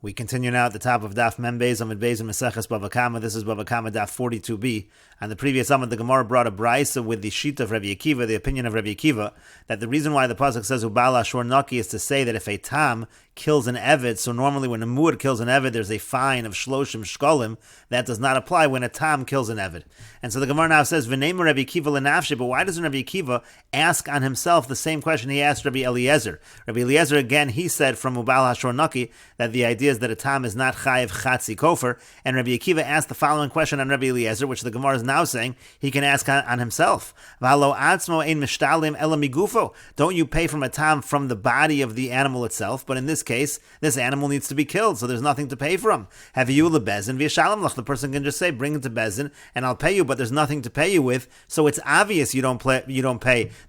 We continue now at the top of Daf Mem Beis Amud Beis and Meseches Bava Kamma. This is Bava Kamma Daf 42b. And the previous Amud, the Gemara brought a brisa with the sheet of Rabbi Akiva, the opinion of Rabbi Akiva, that the reason why the pasuk says Ubala Ashur Naki is to say that if a tam kills an eved, so normally when a muad kills an eved, there's a fine of shloshim shkolim. That does not apply when a tam kills an eved. And so the Gemara now says V'neimer Rabbi Akiva lenafshi. But why doesn't Rabbi Akiva ask on himself the same question he asked Rabbi Eliezer? Rabbi Eliezer again, he said from Ubala Ashur Naki that the idea is that a tam is not chayiv chatzi kofer, and Rabbi Akiva asked the following question on Rabbi Eliezer, which the Gemara is now saying he can ask on himself. V'halo atzmo ein mishtalim ela migufo. Don't you pay from a tam from the body of the animal itself? But in this case, this animal needs to be killed, so there's nothing to pay from. Have you lebezin v'yashalim lach? The person can just say, bring it to bezin, and I'll pay you, but there's nothing to pay you with, so it's obvious you don't pay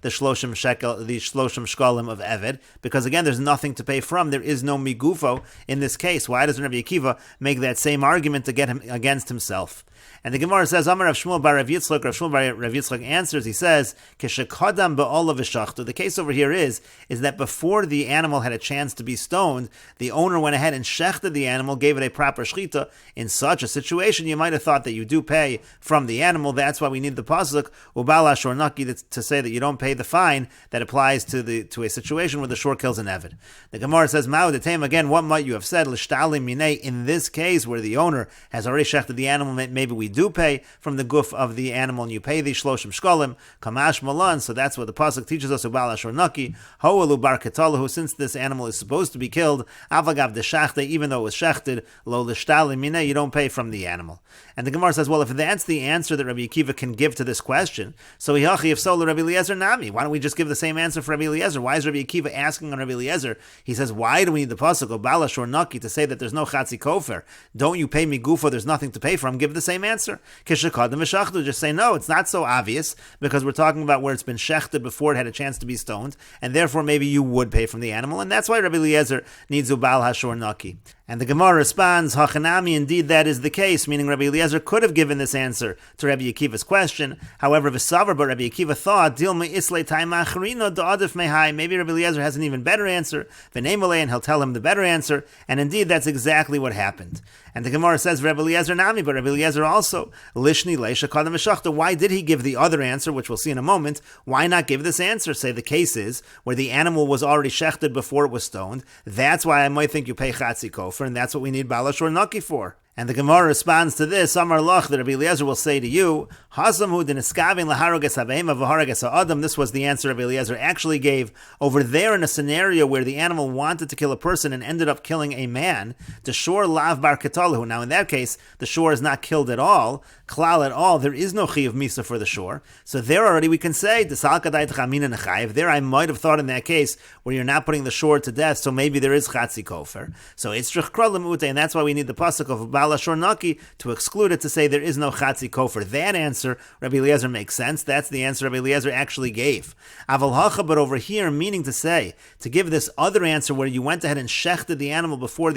the shloshim shekel, the shloshim shkolim of eved, because again, there's nothing to pay from. There is no migufo in this case. Why doesn't Rabbi Akiva make that same argument to get him against himself? And the Gemara says, Amar Rav Shmuel bar Rav Yitzchak. Rav Shmuel bar Rav Yitzchak answers. He says, "Keshekadam ba'olav v'shachtu." The case over here is that before the animal had a chance to be stoned, the owner went ahead and shechted the animal, gave it a proper shechita. In such a situation, you might have thought that you do pay from the animal. That's why we need the pasuk ubal ashor naki to say that you don't pay the fine that applies to a situation where the shor kills an eved. The Gemara says, "Ma'u detem." Again, what might you have said? L'shtalim minei. In this case, where the owner has already shechted the animal, maybe we do pay from the guf of the animal, and you pay the shloshim shkolim, kamash malan. So that's what the pasuk teaches us. Ubal ashor naki hoelu bar ketalahu. Since this animal is supposed to be killed, avagav de shachte, even though it was shechted, lo l'shtalim minei, you don't pay from the animal. And the Gemara says, well, if that's the answer that Rabbi Akiva can give to this question, so if so, Rabbi Eliezer nami. Why don't we just give the same answer for Rabbi Eliezer? Why is Rabbi Akiva asking on Rabbi Eliezer? He says, why do we need the pasuk ubal ashor naki to say that there's no chatzi kofer? Don't you pay me gufo? There's nothing to pay from. Give the same answer. Just say no, it's not so obvious, because we're talking about where it's been shechted before it had a chance to be stoned, and therefore maybe you would pay from the animal, and that's why Rabbi Eliezer needs ubal hashor naki. And the Gemara responds, Hachanami, indeed that is the case, meaning Rabbi Eliezer could have given this answer to Rabbi Akiva's question. However, V'savar, but Rabbi Akiva thought, Dilma islay taima acharino da'adif mehai. Maybe Rabbi Eliezer has an even better answer, V'neimale, and he'll tell him the better answer, and indeed that's exactly what happened. And the Gemara says, Rabbi Eliezer nami, but Rabbi Eliezer also, Lishni leisha kadam v'shachta. Why did he give the other answer, which we'll see in a moment? Why not give this answer? Say the case is where the animal was already shechted before it was stoned. That's why I might think you pay chatzi kofer, and that's what we need bal ashor naki for. And the Gemara responds to this, Amar Lach, that Rabbi Eliezer will say to you, Hasamhu deniskavin laharoges habehema v'harages ha'adam. This was the answer Rabbi Eliezer actually gave over there in a scenario where the animal wanted to kill a person and ended up killing a man. The shor lav bar ketalahu. Now in that case, the shor is not killed at all, klal at all. There is no chiyuv misa for the shor. So there already we can say, there I might have thought in that case where you're not putting the shor to death, so maybe there is chatzi kofer. So it's trichkralim ute, and that's why we need the pasuk of Ashor naki to exclude it, to say there is no chatzi kofer. That answer, Rabbi Eliezer, makes sense. That's the answer Rabbi Eliezer actually gave. Aval hacha, but over here, meaning to say, to give this other answer where you went ahead and shechted the animal before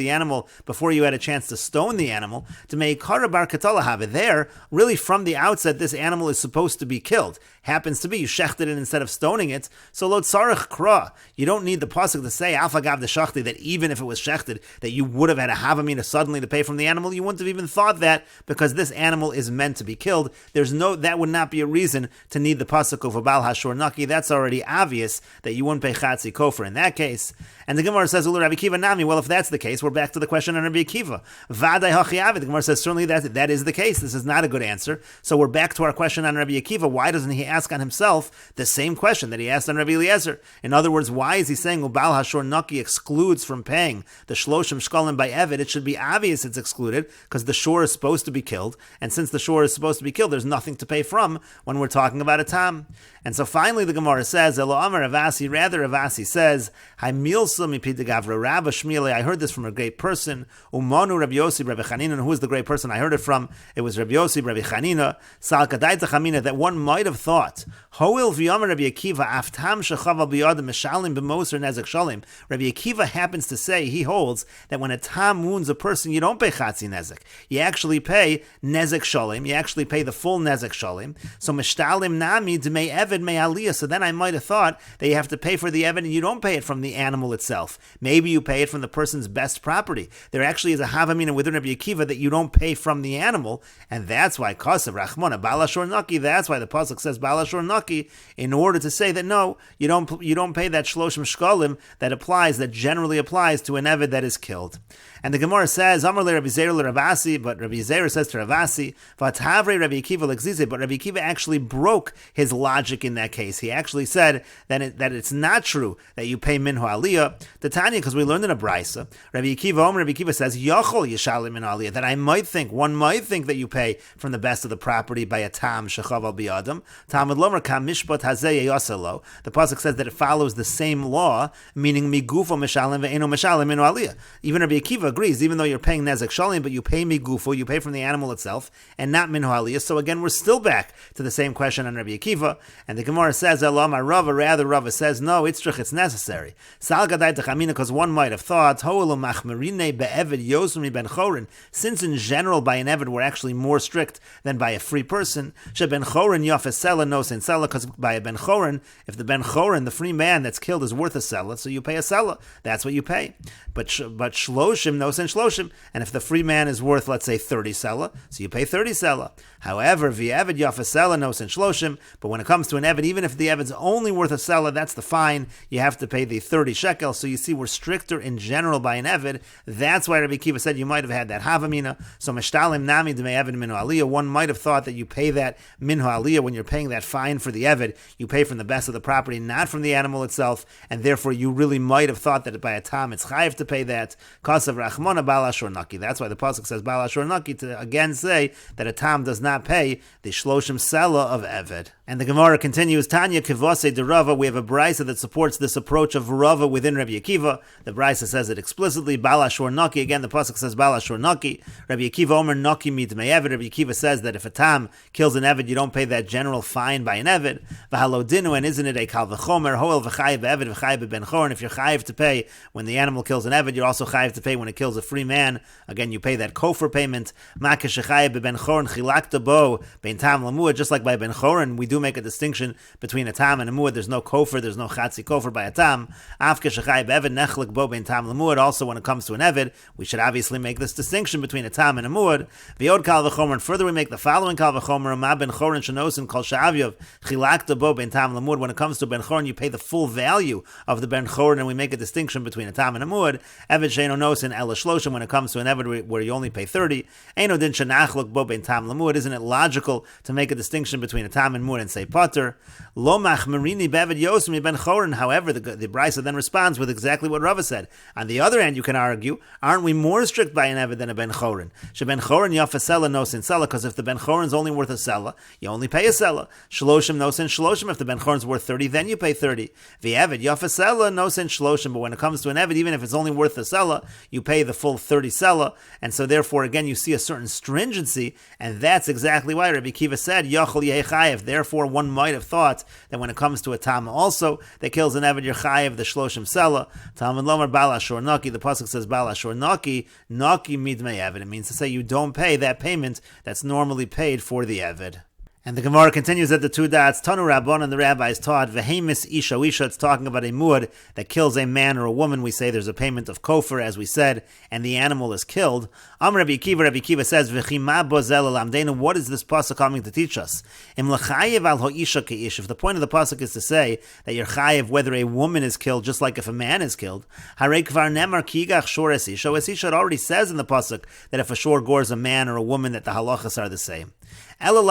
you had a chance to stone the animal, to make kara bar katala have it there, really from the outset, this animal is supposed to be killed. Happens to be, you shechted it instead of stoning it, so lo tzarech kra. You don't need the pasuk to say, afagav de shachti, that even if it was shechted, that you would have had a havamina suddenly to pay from the animal. You wouldn't have even thought that, because this animal is meant to be killed. That would not be a reason to need the pasuk of abal hashor naki. That's already obvious that you wouldn't pay chatzi kofer in that case. And the Gemara says, Rabbi Akiva nami. Well, if that's the case, we're back to the question on Rabbi Akiva. Vadai hachiyavid. The Gemara says, certainly that is the case. This is not a good answer. So we're back to our question on Rabbi Akiva. Why doesn't he ask on himself the same question that he asked on Rabbi Eliezer? In other words, why is he saying ubal hashor naki excludes from paying the shloshim shkolim by eved? It should be obvious it's excluded, because the shor is supposed to be killed, and since the shor is supposed to be killed, there's nothing to pay from when we're talking about a tam. And so finally the Gemara says, Elo Amar Ravasi, rather Ravasi says, Hai milsa mipi de gavra Rabba Shmile. I heard this from a great person, Umanu Rabbi Yossi Rabbi Chanina. And who is the great person I heard it from? It was Rabbi Yossi Rabbi Chanina, Sal Kadaita Chamina, that one might have thought, Hoil v'yamar Rabbi Akiva, Aftam shechaval b'yad mishalim b'moser nezek shalim. Rabbi Akiva happens to say, he holds, that when a tam wounds a person, you don't pay chatzi nezek. You actually pay nezek shalim. You actually pay the full nezek shalim. So mishtalim nami d'mei eved mei aliyah. So then I might have thought that you have to pay for the eved, and you don't pay it from the animal itself. itself. Maybe you pay it from the person's best property. There actually is a havamina within Rabbi Akiva that you don't pay from the animal, and that's why Kasav Rachmana Balashor Naki. That's why the pasuk says Balashor Naki, in order to say that no, you don't pay that shloshim shkalim that generally applies to an eved that is killed. And the Gemara says, Amar le Rabbi Zeir le Ravasi, but Rabbi Zeir says to Ravasi, Vathavre Rabbi Akiva l'gzize, but Rabbi Akiva actually broke his logic in that case. He actually said that it's not true that you pay minhu aliyah. The Tanya, because we learned in a brisa, Rabbi Akiva says, Yachol yishalim min aliyah, that one might think that you pay from the best of the property by a tam shechav al biyadam. Talmud lomer kam mishpat hazeh yasalo. The pasuk says that it follows the same law, meaning migufo mishalim ve'eno mishalim minhu aliyah. Even Rabbi Akiva agrees, even though you're paying nezek shalim, but you pay migufo, you pay from the animal itself, and not minhu aliyah. So again, we're still back to the same question on Rabbi Akiva, and the Gemara says, Elama Rava, rather Rava says, no, it's necessary. Sal gadai techamina, because one might have thought, Ho'elu machmerine be'eved yosumi ben chorin, since in general by an eved we're actually more strict than by a free person, she ben chorin yafes sela nos in sela, because by a ben chorin, if the ben chorin, the free man that's killed, is worth a sela, so you pay a sela, that's what you pay. But shloshim nos and shloshim, and if the free man is worth, let's say, 30 sela, so you pay 30 sela. However, v'eved yafes sela nos and shloshim, but when it comes to an eved, even if the eved's only worth a sela, that's the fine, you have to pay the 30 shekel. So you see, we're stricter in general by an eved. That's why Rabbi Akiva said you might have had that havamina. So meshtalim nami d'mei eved minhu aliyah. One might have thought that you pay that minhu aliyah when you're paying that fine for the eved. You pay from the best of the property, not from the animal itself, and therefore you really might have thought that by a tam it's chayiv to pay that. Kasav rachmana balashor naki. That's why the pasuk says balashor naki, to again say that a tam does not pay the shloshim sela of eved. And the Gemara continues, Tanya kivase de Rava. We have a brisa that supports this approach of Rava within Rabbi Akiva. The brisa says it explicitly, balashor naki. Again, the pasuk says balashor naki. Rabbi Akiva omer naki midmei eved. Rabbi Akiva says that if a tam kills an eved, you don't pay that general fine by an eved. V'halodinu, and isn't it a kal v'chomer hoel v'chayiv eved v'chayiv ben chorin? If you're chayiv to pay when the animal kills an eved, you're also chayiv to pay when it kills a free man. Again, you pay that kofar payment. Ma'kesh chayiv ben chorin chilakta bo ben tam lamua. Just like by ben chorin, we do make a distinction between a tam and a muad. There's no kofar, there's no chatzi kofar by a tam. Afke shechai be'eved nechlik bo ben tam lemuad. Also, when it comes to an eved, we should obviously make this distinction between a tam and a muad. V'od kal v'chomer, and further we make the following kal v'chomer: ma ben chorin shenosin kol sha'avyov chilakta bo ben tam lemuad. When it comes to ben chorin, you pay the full value of the ben chorin, and we make a distinction between a tam and a muad. Eved sheino nosin ela shloshim. When it comes to an eved where you only pay 30, eino din shenachlik bo ben tam lemuad. Isn't it logical to make a distinction between a tam and muad and say potter? Lo machmerini beved yosmi ben chorin. However, the brisa then responds with exactly what Rava said. On the other hand, you can argue, aren't we more strict by an eved than a ben chorin? She ben chorin yafas sela nos in sela, because if the ben chorin is only worth a sela, you only pay a sela. Shloshim nos in shloshim. If the ben chorin is worth 30, then you pay 30. The eved yafas sela nos in shloshim. But when it comes to an eved, even if it's only worth a sela, you pay the full 30 sela. And so therefore, again, you see a certain stringency, and that's exactly why Rabbi Akiva said yachol yeh chayev. Therefore, one might have thought that when it comes to a tam also that kills an eved, you're chayev the shloshim sela. Talmud lomer balashor naki. The pasuk says balashor naki midmei eved. It means to say you don't pay that payment that's normally paid for the eved. And the Gemara continues at the two dots. Tanu Rabbon, and the rabbis taught vehemis isha isha. It's talking about a muad that kills a man or a woman. We say there's a payment of kofar, as we said, and the animal is killed. Rabbi Akiva says v'chima bozel lamdeinu. What is this pasuk coming to teach us? Im l'chayev al hoisha keish. If the point of the pasuk is to say that you're chayev whether a woman is killed, just like if a man is killed, harei kvar nemar kigach shor es isha. Es isha already says in the pasuk that if a shor gores a man or a woman, that the halachas are the same. Rather,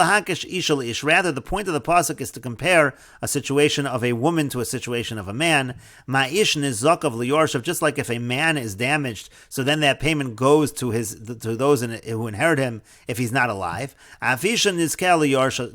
the point of the pasuk is to compare a situation of a woman to a situation of a man. Ma'ish nizakav liyorshav, just like if a man is damaged, so then that payment goes to those who inherit him if he's not alive. Afisha nizkel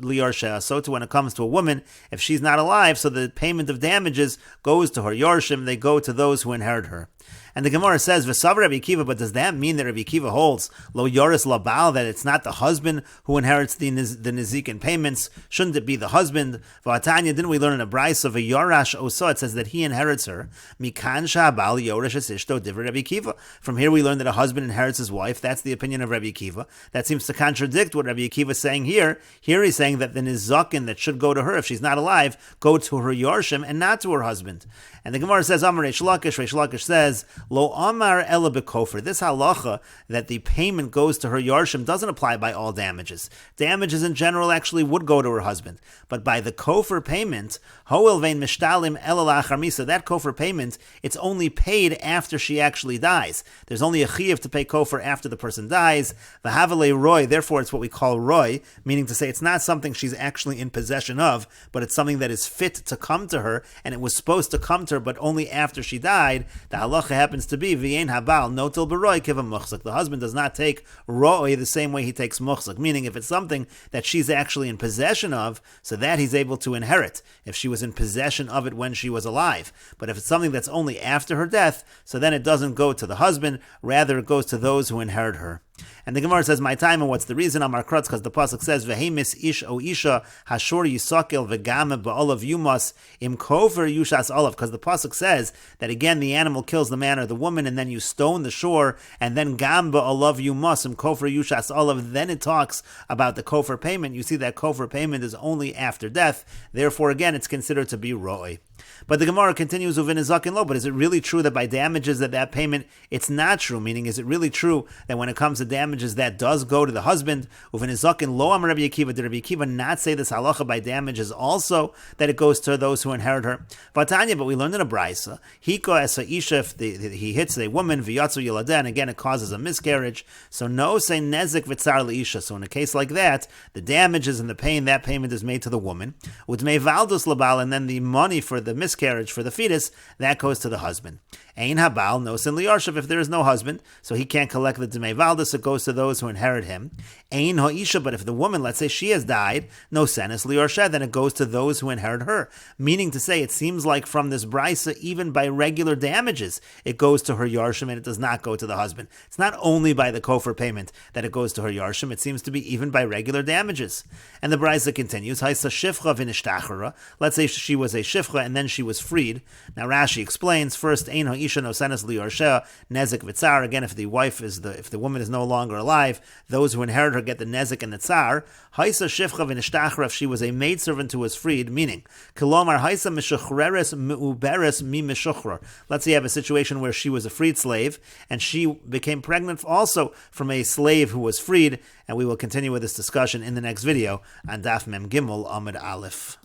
liyorsha, so too when it comes to a woman, if she's not alive, so the payment of damages goes to her yorshim, they go to those who inherit her. And the Gemara says, V'sav Rabbi Akiva, but does that mean that Rabbi Akiva holds, Lo Yoris La Baal, that it's not the husband who inherits the Nezikin payments? Shouldn't it be the husband? V'atanya, didn't we learn in a Bryce of a Yorash Osa, it says that he inherits her. Mikan Sha'abal Yorash Esishto Divra Rabbi Akiva. From here we learn that a husband inherits his wife. That's the opinion of Rabbi Akiva. That seems to contradict what Rabbi Akiva is saying here. Here he's saying that the Nizakin that should go to her if she's not alive, go to her Yorshim and not to her husband. And the Gemara says, Amar Reish Lakish says, Lo Amar Ela B'Kofer. This halacha that the payment goes to her Yorshim doesn't apply by all damages. Damages in general actually would go to her husband. But by the Kofer payment, Hoel Vein Mishtalim Ela Lachar Misa, that Kofer payment, it's only paid after she actually dies. There's only a chiyuv to pay Kofer after the person dies. V'havale Roy, therefore it's what we call Roy, meaning to say it's not something she's actually in possession of, but it's something that is fit to come to her, and it was supposed to come to her, but only after she died. The halacha happens to be v'yein habal notil b'roy kiva muchzak. The husband does not take roy the same way he takes muchzak, meaning if it's something that she's actually in possession of, so that he's able to inherit if she was in possession of it when she was alive. But if it's something that's only after her death, so then it doesn't go to the husband, rather it goes to those who inherit her. And the Gemara says, my time, and what's the reason? Amar Krutz, because the pasuk says, "Vehemis ish o isha hashor yisakel v'game ba'olav yumas im kofer yushas olav." Because the pasuk says that again the animal kills the man or the woman, and then you stone the shore, and then gam ba'olav yumas im kofer yushas olav. Then it talks about the kofer payment. You see that kofer payment is only after death. Therefore, again, it's considered to be roy. But the Gemara continues with Nizakin lo. But is it really true that by damages that payment, it's not true? Meaning, is it really true that when it comes to damages, that does go to the husband? With Nizakin lo, Amar Rabbi Akiva, did Rabbi Akiva not say this halacha by damages also, that it goes to those who inherit her? Vatanya, but we learned in a brisa, Hiko esa isha, if he hits a woman, v'yatzu yeladah, and again it causes a miscarriage. So no say nezik v'tzar leisha. So in a case like that, the damages and the pain, that payment is made to the woman. Utmei valdus labal, and then the money for the miscarriage for the fetus, that goes to the husband. Ein habal no sin liyarshav, if there is no husband, so he can't collect the Dmei Valdus, it goes to those who inherit him. Ein ha'isha, but if the woman, let's say she has died, no senis liyarshav, then it goes to those who inherit her. Meaning to say, it seems like from this brisa, even by regular damages, it goes to her yarshim and it does not go to the husband. It's not only by the kofer payment that it goes to her yarshim, it seems to be even by regular damages. And the brisa continues, Haisa shifcha v'nishtachara. Let's say she was a shifcha and then she was freed. Now Rashi explains, first, Ein ha'isha no senis liyarshav, nezik v'tzar. Again, if the woman is no longer alive, those who inherit her get the nezik and the tsar. Haisa shifcha v'nishtachra, if she was a maidservant who was freed, meaning, Kilomar haisa mishuchreres me'uberes mi mishuchrer. Let's say you have a situation where she was a freed slave, and she became pregnant also from a slave who was freed, and we will continue with this discussion in the next video on Daf Mem Gimel Amud Aleph.